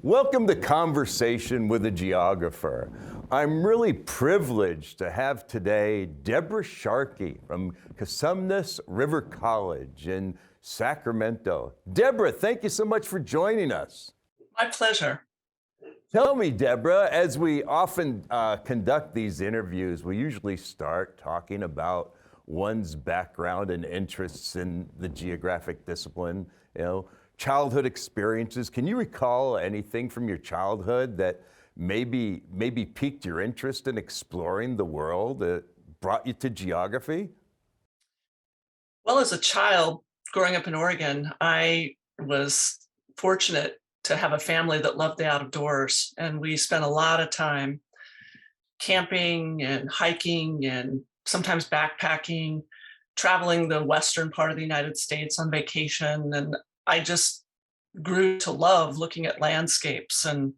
Welcome to Conversation with a Geographer. I'm really privileged to have today Debra Sharkey from Cosumnes River College in Sacramento. Debra, thank you so much for joining us. My pleasure. Tell me, Debra, as we often conduct these interviews, we usually start talking about one's background and interests in the geographic discipline, childhood experiences. Can you recall anything from your childhood that maybe piqued your interest in exploring the world, that brought you to geography? Well, as a child growing up in Oregon, I was fortunate to have a family that loved the outdoors, and we spent a lot of time camping and hiking and sometimes backpacking, traveling the western part of the United States on vacation. And I just grew to love looking at landscapes and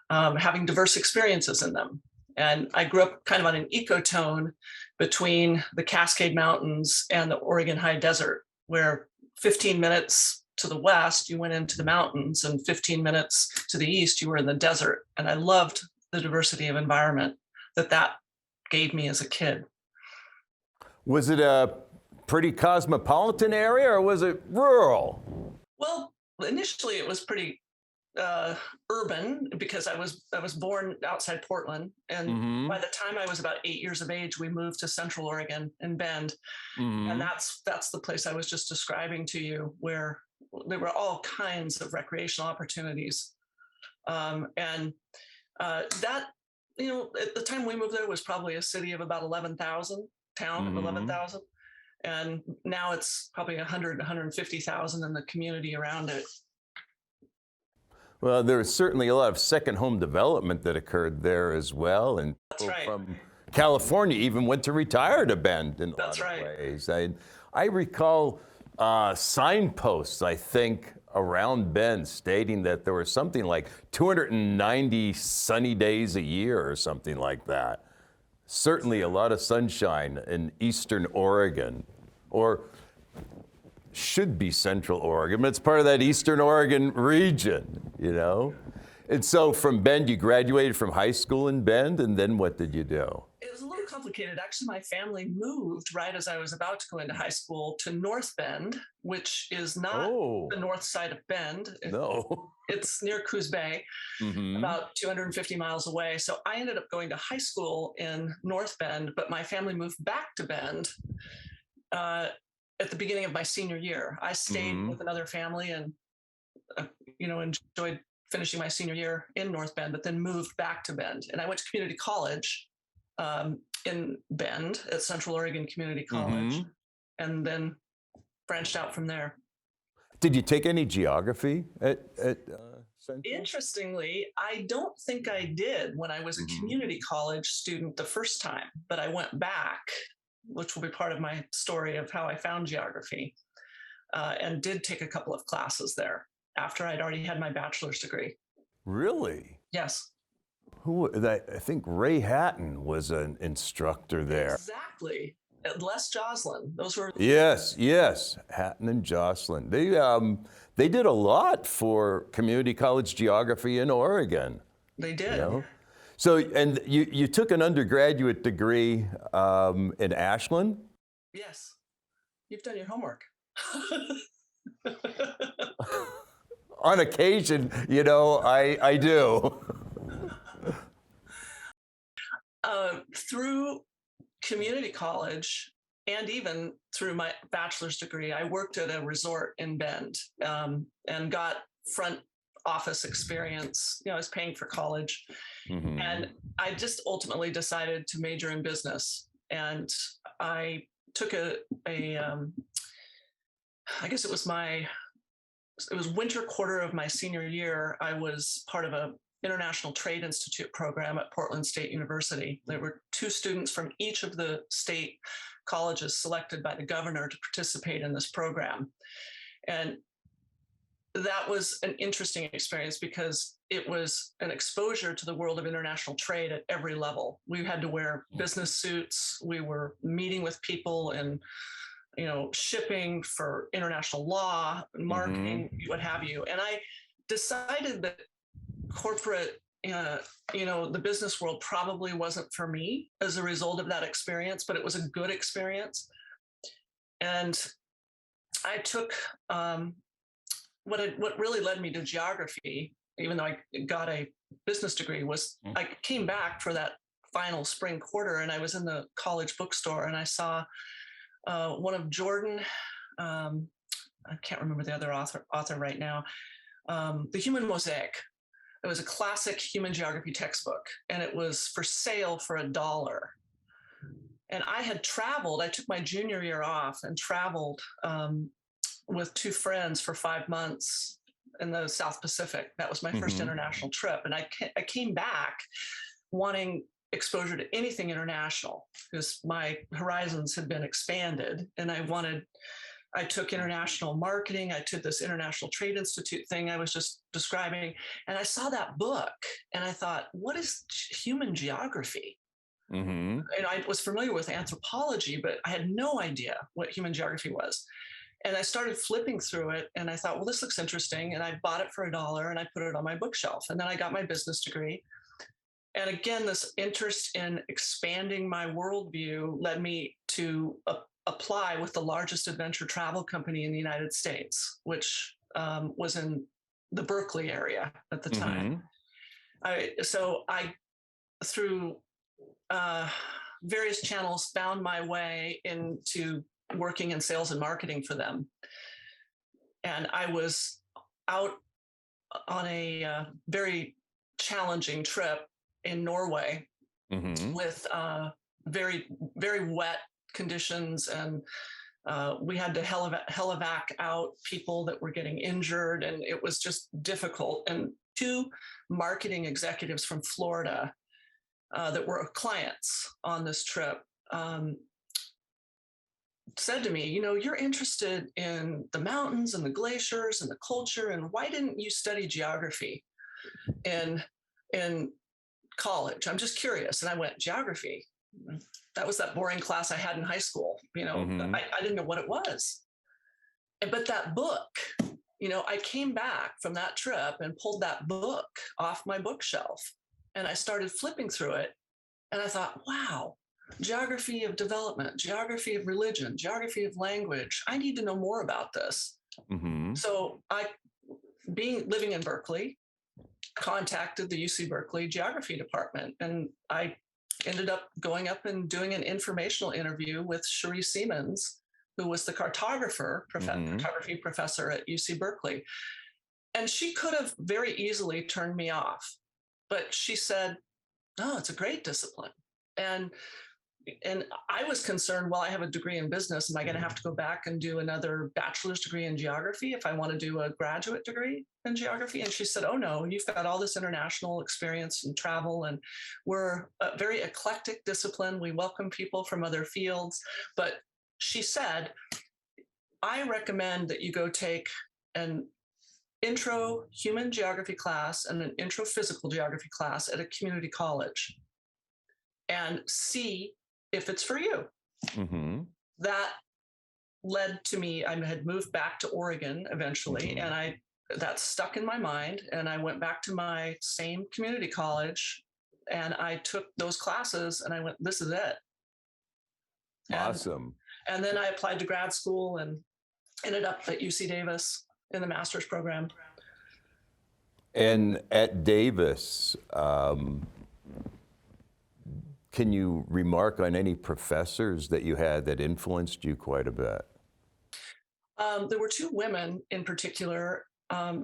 having diverse experiences in them. And I grew up kind of on an ecotone between the Cascade Mountains and the Oregon High Desert, where 15 minutes to the west, you went into the mountains, and 15 minutes to the east, you were in the desert. And I loved the diversity of environment that gave me as a kid. Was it a pretty cosmopolitan area or was it rural? Well, initially it was pretty urban because I was born outside Portland, and by the time I was about 8 years of age, we moved to Central Oregon in Bend, and that's the place I was just describing to you, where there were all kinds of recreational opportunities, and that at the time we moved there was probably a city of about 11,000, town of 11,000. And now it's probably 100, 150,000 in the community around it. Well, there was certainly a lot of second home development that occurred there as well. And that's right. From California even went to retire to Bend in a lot of ways. I recall signposts, I think, around Bend stating that there were something like 290 sunny days a year or something like that. Certainly a lot of sunshine in eastern Oregon, or should be central Oregon, but it's part of that eastern Oregon region, And so from Bend, you graduated from high school in Bend, and then what did you do? It was a little complicated. Actually, my family moved right as I was about to go into high school to North Bend, which is not the north side of Bend. No. It's near Coos Bay, about 250 miles away. So I ended up going to high school in North Bend, but my family moved back to Bend at the beginning of my senior year. I stayed with another family and, enjoyed finishing my senior year in North Bend, but then moved back to Bend. And I went to community college in Bend at Central Oregon Community College, and then branched out from there. Did you take any geography at Central? Interestingly, I don't think I did when I was a community college student the first time, but I went back, which will be part of my story of how I found geography, and did take a couple of classes there after I'd already had my bachelor's degree. Really? Yes. I think Ray Hatton was an instructor there. Exactly. Les Joslin. Those were... Yes. Hatton and Joslin. They did a lot for community college geography in Oregon. They did. So, and you took an undergraduate degree in Ashland? Yes. You've done your homework. On occasion, I do. Through community college and even through my bachelor's degree, I worked at a resort in Bend and got front office experience. I was paying for college, and I just ultimately decided to major in business. And I took I guess it was winter quarter of my senior year. I was part of a International Trade Institute program at Portland State University. There were 2 students from each of the state colleges selected by the governor to participate in this program. And that was an interesting experience because it was an exposure to the world of international trade at every level. We had to wear business suits. We were meeting with people and shipping for international law, marketing, what have you. And I decided that corporate, the business world probably wasn't for me as a result of that experience, but it was a good experience. And I took what really led me to geography, even though I got a business degree, was I came back for that final spring quarter, and I was in the college bookstore, and I saw one of Jordan. I can't remember the other author right now. The Human Mosaic. It was a classic human geography textbook, and it was for sale for $1. And I had traveled. I took my junior year off and traveled with two friends for 5 months in the South Pacific. That was my first international trip. And I came back wanting exposure to anything international because my horizons had been expanded. And I took international marketing. I took this International Trade Institute thing I was just describing. And I saw that book and I thought, what is human geography? And I was familiar with anthropology, but I had no idea what human geography was. And I started flipping through it and I thought, well, this looks interesting. And I bought it for $1 and I put it on my bookshelf. And then I got my business degree. And again, this interest in expanding my worldview led me to apply with the largest adventure travel company in the United States, which was in the Berkeley area at the time. So I, through various channels, found my way into working in sales and marketing for them. And I was out on a very challenging trip in Norway with very, very wet conditions. And we had to helivac out people that were getting injured. And it was just difficult. And two marketing executives from Florida that were clients on this trip said to me, you're interested in the mountains and the glaciers and the culture, and why didn't you study geography in college? I'm just curious. And I went, geography? That was that boring class I had in high school. I didn't know what it was. But that book, I came back from that trip and pulled that book off my bookshelf and I started flipping through it. And I thought, wow, geography of development, geography of religion, geography of language. I need to know more about this. So living in Berkeley, contacted the UC Berkeley geography department. And I ended up going up and doing an informational interview with Cherie Siemens, who was the cartography professor at UC Berkeley. And she could have very easily turned me off, but she said, no, it's a great discipline. And I was concerned, well, I have a degree in business. Am I going to have to go back and do another bachelor's degree in geography if I want to do a graduate degree in geography? And she said, oh, no, you've got all this international experience and travel, and we're a very eclectic discipline. We welcome people from other fields. But she said, I recommend that you go take an intro human geography class and an intro physical geography class at a community college and see if it's for you. That led to me, I had moved back to Oregon eventually, and that stuck in my mind. And I went back to my same community college and I took those classes and I went, this is it. Awesome. And then I applied to grad school and ended up at UC Davis in the master's program. And at Davis, can you remark on any professors that you had that influenced you quite a bit? There were two women in particular,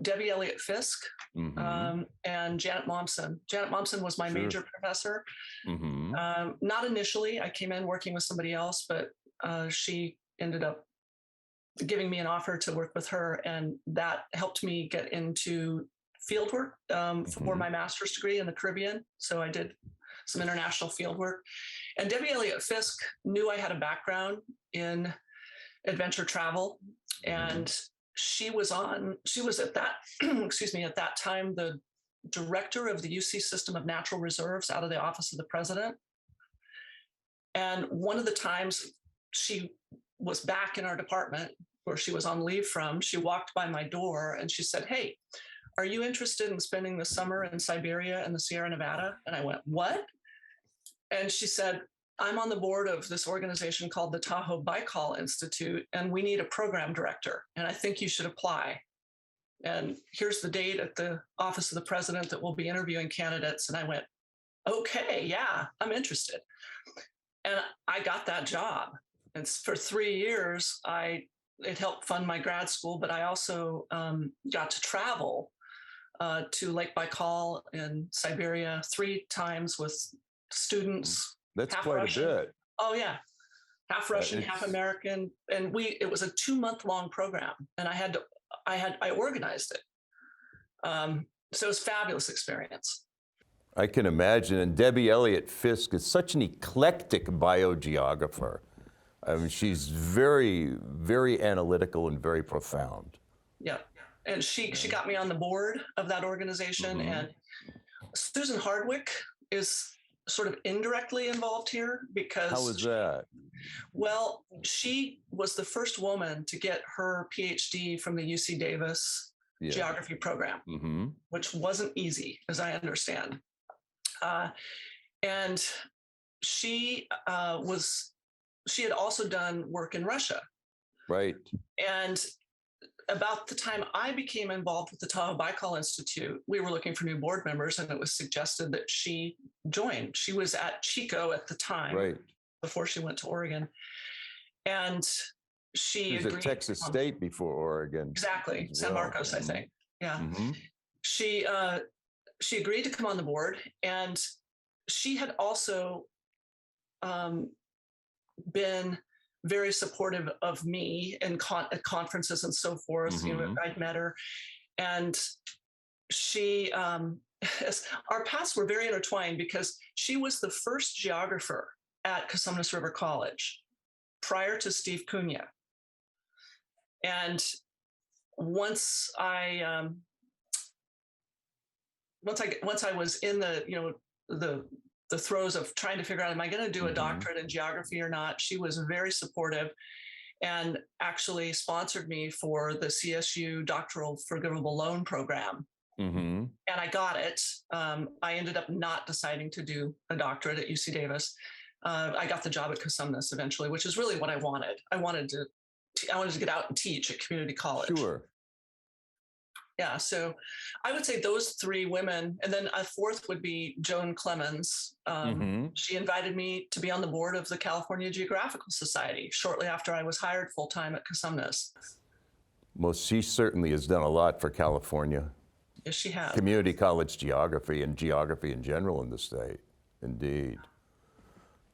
Debbie Elliott Fisk and Janet Momsen. Janet Momsen was my major professor. Not initially. I came in working with somebody else, but she ended up giving me an offer to work with her, and that helped me get into field work for my master's degree in the Caribbean. So I did some international field work. And Debbie Elliott Fisk knew I had a background in adventure travel. And she was at that, at that time, the director of the UC System of Natural Reserves out of the Office of the President. And one of the times she was back in our department where she was on leave from, she walked by my door and she said, hey, are you interested in spending the summer in Siberia and the Sierra Nevada? And I went, what? And she said, I'm on the board of this organization called the Tahoe Baikal Institute, and we need a program director, and I think you should apply. And here's the date at the office of the president that we'll be interviewing candidates. And I went, okay, yeah, I'm interested. And I got that job. And for 3 years, it helped fund my grad school, but I also got to travel to Lake Baikal in Siberia 3 times with students. That's half quite Russian. a bit. Oh yeah, half Russian, half American, and it was a 2-month-long program, and I organized it. So it was a fabulous experience. I can imagine. And Debbie Elliott Fisk is such an eclectic biogeographer. I mean, she's very, very analytical and very profound. Yeah, and she got me on the board of that organization. Mm-hmm. And Susan Hardwick is sort of indirectly involved here because— How was that? Well, she was the first woman to get her PhD from the UC Davis geography program, mm-hmm. which wasn't easy, as I understand. And she had also done work in Russia. Right. And about the time I became involved with the Tahoe Baikal Institute, we were looking for new board members, and it was suggested that she join. She was at Chico at the time, right, before she went to Oregon. And she was at Texas State before Oregon. Exactly, San Marcos, I think. Yeah. Mm-hmm. She agreed to come on the board, and she had also been very supportive of me at conferences and so forth. Mm-hmm. You know, I'd met her, and she, our paths were very intertwined because she was the first geographer at Cosumnes River College prior to Steve Cunha. And once I was in the throes of trying to figure out, am I going to do a mm-hmm. doctorate in geography or not? She was very supportive and actually sponsored me for the CSU Doctoral Forgivable Loan Program. Mm-hmm. And I got it. I ended up not deciding to do a doctorate at UC Davis. I got the job at Cosumnes eventually, which is really what I wanted. I wanted to get out and teach at community college. Sure. Yeah, so I would say those 3 women, and then a 4th would be Joan Clemens. Mm-hmm. She invited me to be on the board of the California Geographical Society shortly after I was hired full-time at Cosumnes. Well, she certainly has done a lot for California. Yes, she has. Community college geography and geography in general in the state, indeed.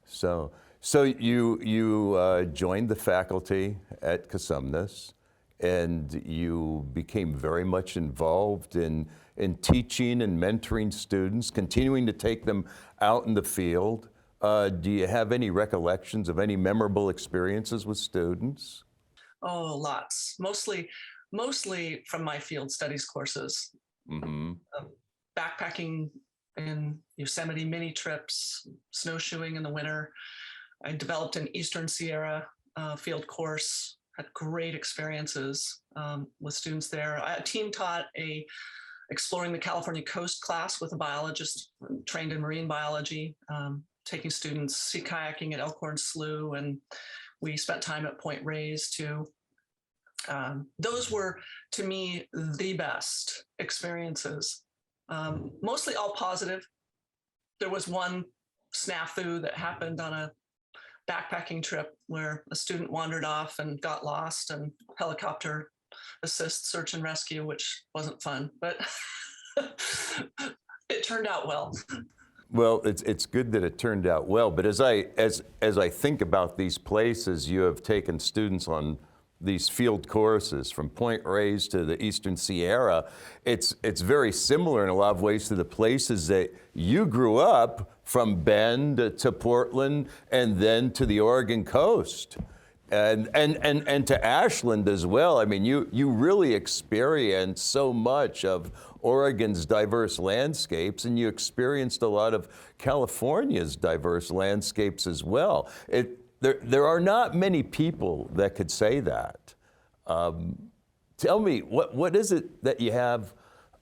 So you joined the faculty at Cosumnes, and you became very much involved in teaching and mentoring students, continuing to take them out in the field. Do you have any recollections of any memorable experiences with students? Oh, lots. Mostly from my field studies courses. Mm-hmm. Backpacking in Yosemite, mini trips, snowshoeing in the winter. I developed an Eastern Sierra field course, had great experiences with students there. I team taught a Exploring the California Coast class with a biologist trained in marine biology, taking students sea kayaking at Elkhorn Slough, and we spent time at Point Reyes too. Those were, to me, the best experiences. Mostly all positive. There was one snafu that happened on a backpacking trip where a student wandered off and got lost, and helicopter assist search and rescue, which wasn't fun, but it turned out well. Well, it's good that it turned out well, but as I think about these places, you have taken students on these field courses from Point Reyes to the Eastern Sierra. It's very similar in a lot of ways to the places that you grew up, from Bend to Portland and then to the Oregon coast and to Ashland as well. I mean, you really experienced so much of Oregon's diverse landscapes, and you experienced a lot of California's diverse landscapes as well. There are not many people that could say that. Tell me, what is it that you have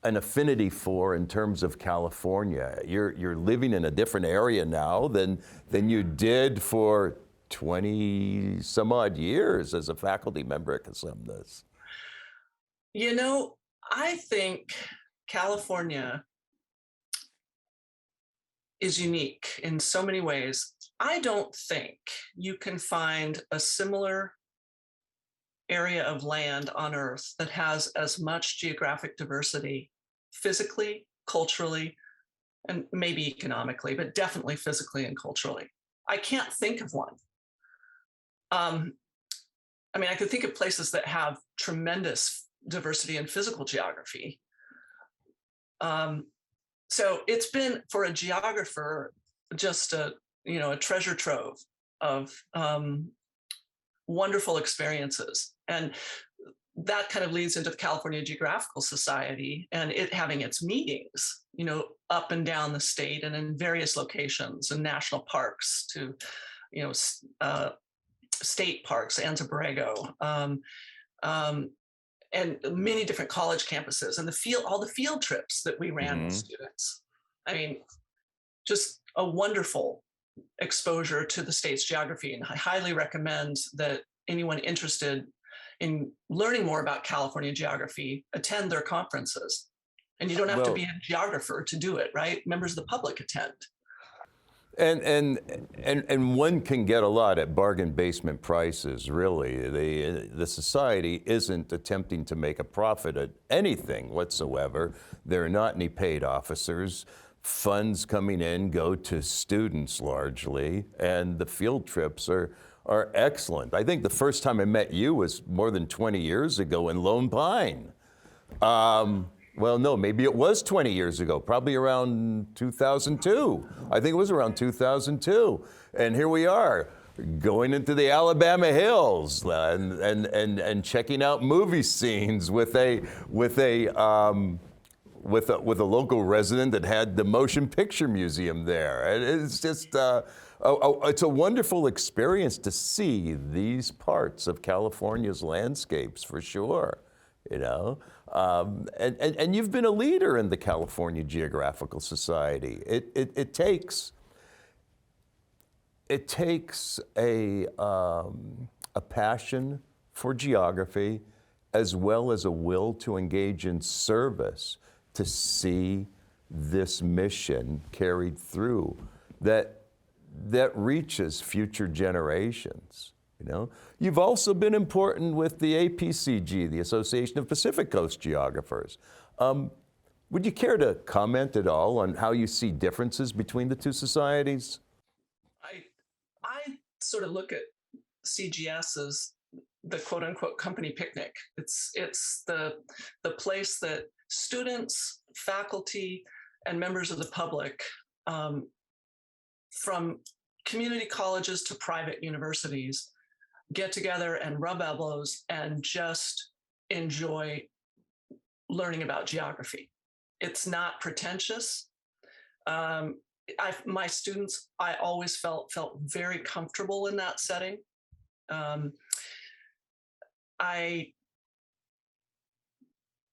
an affinity for in terms of California? You're living in a different area now than you did for 20 some odd years as a faculty member at Cosumnes. You know, I think California is unique in so many ways. I don't think you can find a similar area of land on Earth that has as much geographic diversity physically, culturally, and maybe economically, but definitely physically and culturally. I can't think of one. I mean, I could think of places that have tremendous diversity in physical geography. So it's been, for a geographer, just a treasure trove of wonderful experiences. And that kind of leads into the California Geographical Society and it having its meetings, up and down the state and in various locations and national parks to, state parks, Anza Borrego, and many different college campuses and all the field trips that we ran with students. I mean, just a wonderful exposure to the state's geography. And I highly recommend that anyone interested in learning more about California geography attend their conferences. And you don't have to be a geographer to do it, right? Members of the public attend. And one can get a lot at bargain basement prices, really. The society isn't attempting to make a profit at anything whatsoever. There are not any paid officers. Funds coming in go to students largely, and the field trips are excellent. I think the first time I met you was more than 20 years ago in Lone Pine. Well, no, maybe it was 20 years ago, probably around 2002. I think it was around 2002. And here we are, going into the Alabama hills and checking out movie scenes with a local resident that had the motion picture museum there. And it's just, it's a wonderful experience to see these parts of California's landscapes, for sure. And you've been a leader in the California Geographical Society. It takes a passion for geography as well as a will to engage in service to see this mission carried through that reaches future generations. You've also been important with the APCG, the Association of Pacific Coast Geographers. Would you care to comment at all on how you see differences between the two societies? I sort of look at CGS as the quote unquote company picnic. It's the place that students, faculty, and members of the public from community colleges to private universities get together and rub elbows and just enjoy learning about geography. It's not pretentious. My students, I always felt very comfortable in that setting.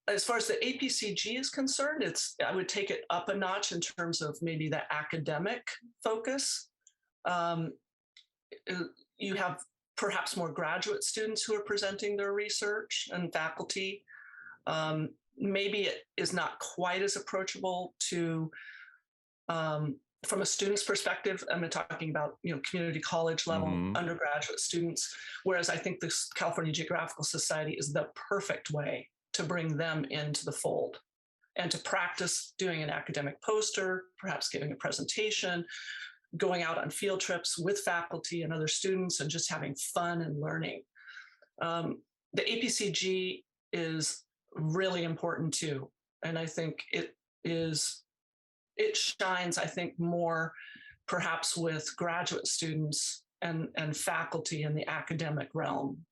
As far as the APCG is concerned, I would take it up a notch in terms of maybe the academic focus. You have perhaps more graduate students who are presenting their research and faculty. Maybe it is not quite as approachable to, from a student's perspective. I'm talking about community college level undergraduate students, whereas I think the California Geographical Society is the perfect way to bring them into the fold and to practice doing an academic poster, perhaps giving a presentation, going out on field trips with faculty and other students and just having fun and learning. The APCG is really important too. And I think it shines, I think, more perhaps with graduate students and faculty in the academic realm.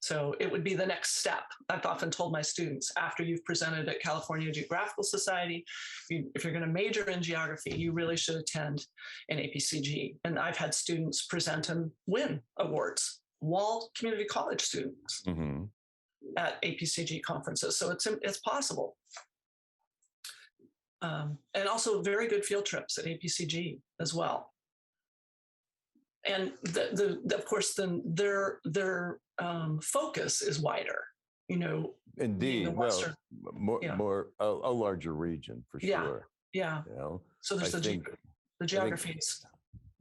So it would be the next step. I've often told my students, after you've presented at California Geographical Society, if you're going to major in geography, you really should attend an APCG. And I've had students present and win awards, while community college students at APCG conferences. So it's possible. And also very good field trips at APCG as well. And of course, then their focus is wider. Being the Indeed. Western. More a larger region for sure. Yeah. So there's the geography is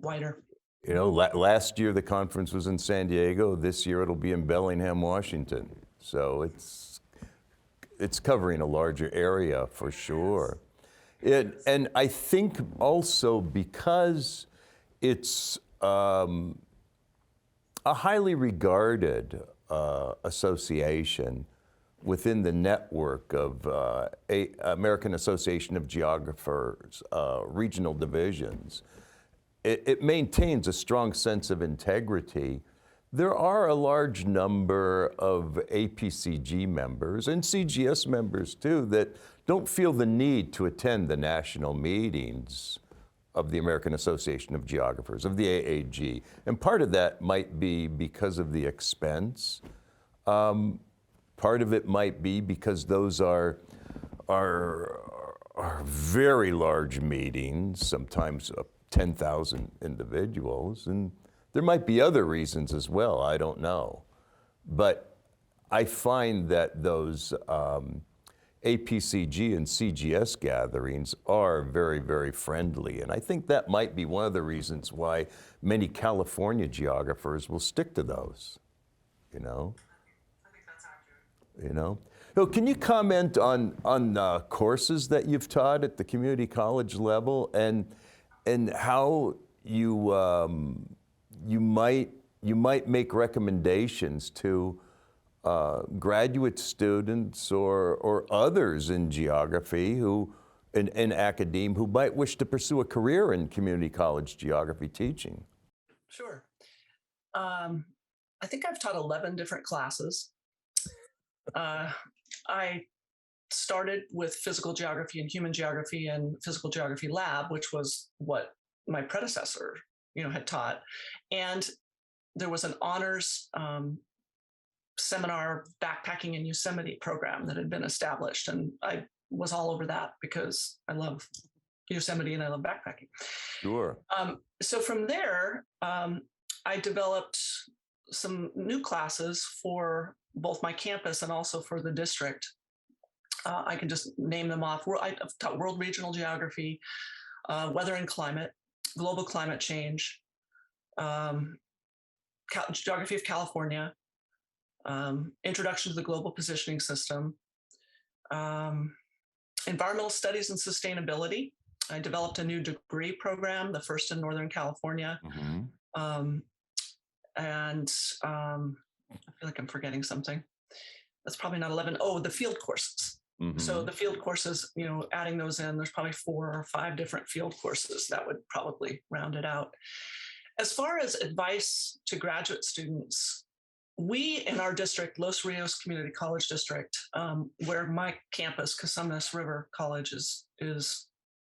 wider. Last year the conference was in San Diego. This year it'll be in Bellingham, Washington. So it's covering a larger area for sure. And I think also because it's a highly regarded association within the network of American Association of Geographers, regional divisions, it maintains a strong sense of integrity. There are a large number of APCG members and CGS members too that don't feel the need to attend the national meetings of the American Association of Geographers, of the AAG. And part of that might be because of the expense. Part of it might be because those are very large meetings, sometimes 10,000 individuals, and there might be other reasons as well, I don't know. But I find that those APCG and CGS gatherings are very, very friendly, and I think that might be one of the reasons why many California geographers will stick to those, I think that's accurate. So can you comment on courses that you've taught at the community college level and how you might make recommendations to graduate students or others in geography in academe who might wish to pursue a career in community college geography teaching? Sure. I think I've taught 11 different classes. I started with physical geography and human geography and physical geography lab, which was what my predecessor, had taught. And there was an honors seminar backpacking in Yosemite program that had been established. And I was all over that because I love Yosemite and I love backpacking. Sure. So from there, I developed some new classes for both my campus and also for the district. I can just name them off. I've taught world regional geography, weather and climate, global climate change, geography of California, introduction to the global positioning system, environmental studies and sustainability. I developed a new degree program, the first in Northern California. Mm-hmm. And I feel like I'm forgetting something. That's probably not 11. Oh, the field courses. Mm-hmm. So the field courses, adding those in, there's probably 4 or 5 different field courses that would probably round it out. As far as advice to graduate students, we in our district, Los Rios Community College District, where my campus, Cosumnes River College, is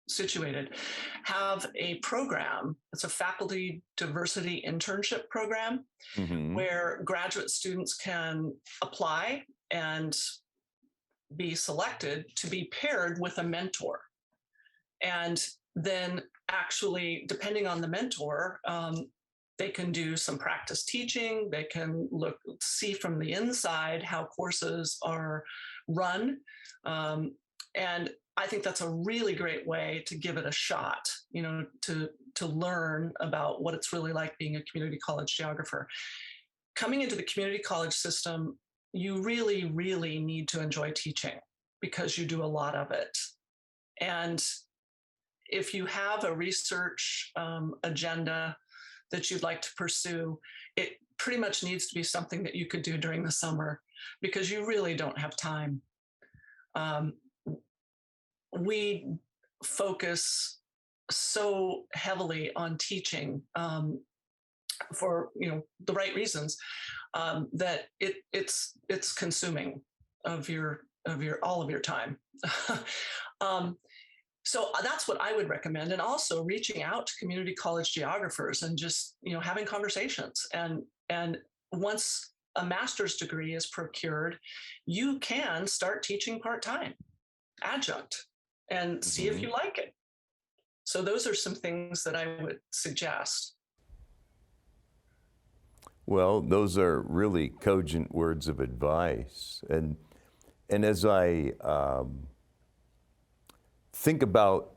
situated, have a program. It's a faculty diversity internship program. Mm-hmm. Where graduate students can apply and be selected to be paired with a mentor. And then actually, depending on the mentor, they can do some practice teaching. They can see from the inside how courses are run. And I think that's a really great way to give it a shot, to learn about what it's really like being a community college geographer. Coming into the community college system, you really, really need to enjoy teaching because you do a lot of it. And if you have a research agenda that you'd like to pursue, it pretty much needs to be something that you could do during the summer because you really don't have time. We focus so heavily on teaching for the right reasons that it's consuming of your all of your time. So that's what I would recommend, and also reaching out to community college geographers and just having conversations. And once a master's degree is procured, you can start teaching part-time, adjunct. and see if you like it. So those are some things that I would suggest. Well, those are really cogent words of advice. And as I think about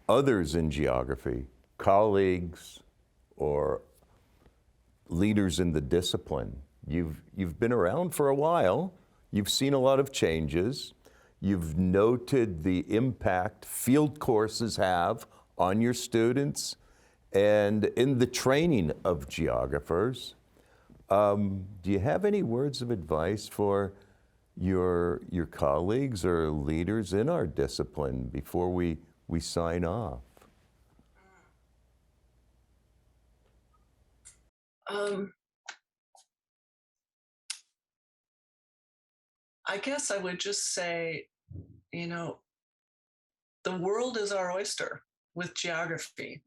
others in geography, colleagues or leaders in the discipline, you've been around for a while, you've seen a lot of changes, you've noted the impact field courses have on your students and in the training of geographers. Do you have any words of advice for your colleagues or leaders in our discipline before we sign off? I guess I would just say, the world is our oyster with geography.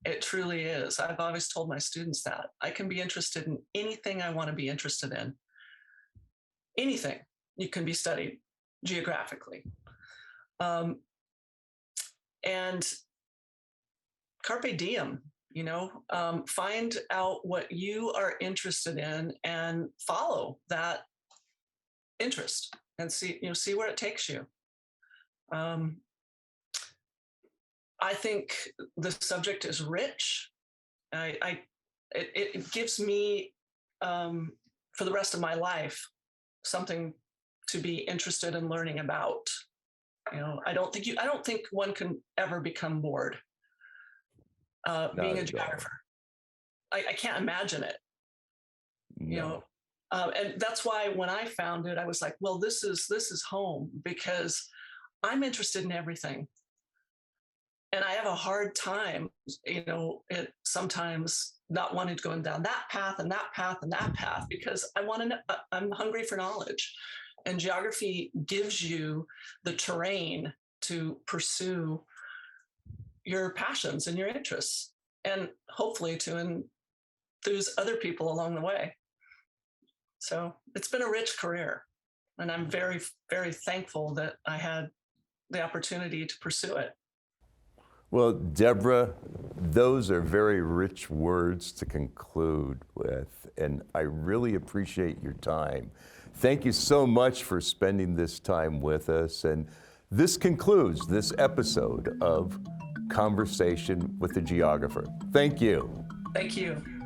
It truly is. I've always told my students that. I can be interested in anything I want to be interested in. Anything you can be studied geographically. And carpe diem, find out what you are interested in and follow that interest and see where it takes you. I think the subject is rich. It gives me, for the rest of my life, something to be interested in learning about. I don't think one can ever become bored being a geographer. I can't imagine it. No. And that's why when I found it, I was like, well, this is home, because I'm interested in everything. And I have a hard time, sometimes not wanting to go down that path and that path and that path, because I'm hungry for knowledge. And geography gives you the terrain to pursue your passions and your interests, and hopefully to enthuse other people along the way. So it's been a rich career, and I'm very, very thankful that I had the opportunity to pursue it. Well, Debra, those are very rich words to conclude with, and I really appreciate your time. Thank you so much for spending this time with us, and this concludes this episode of Conversation with the Geographer. Thank you. Thank you.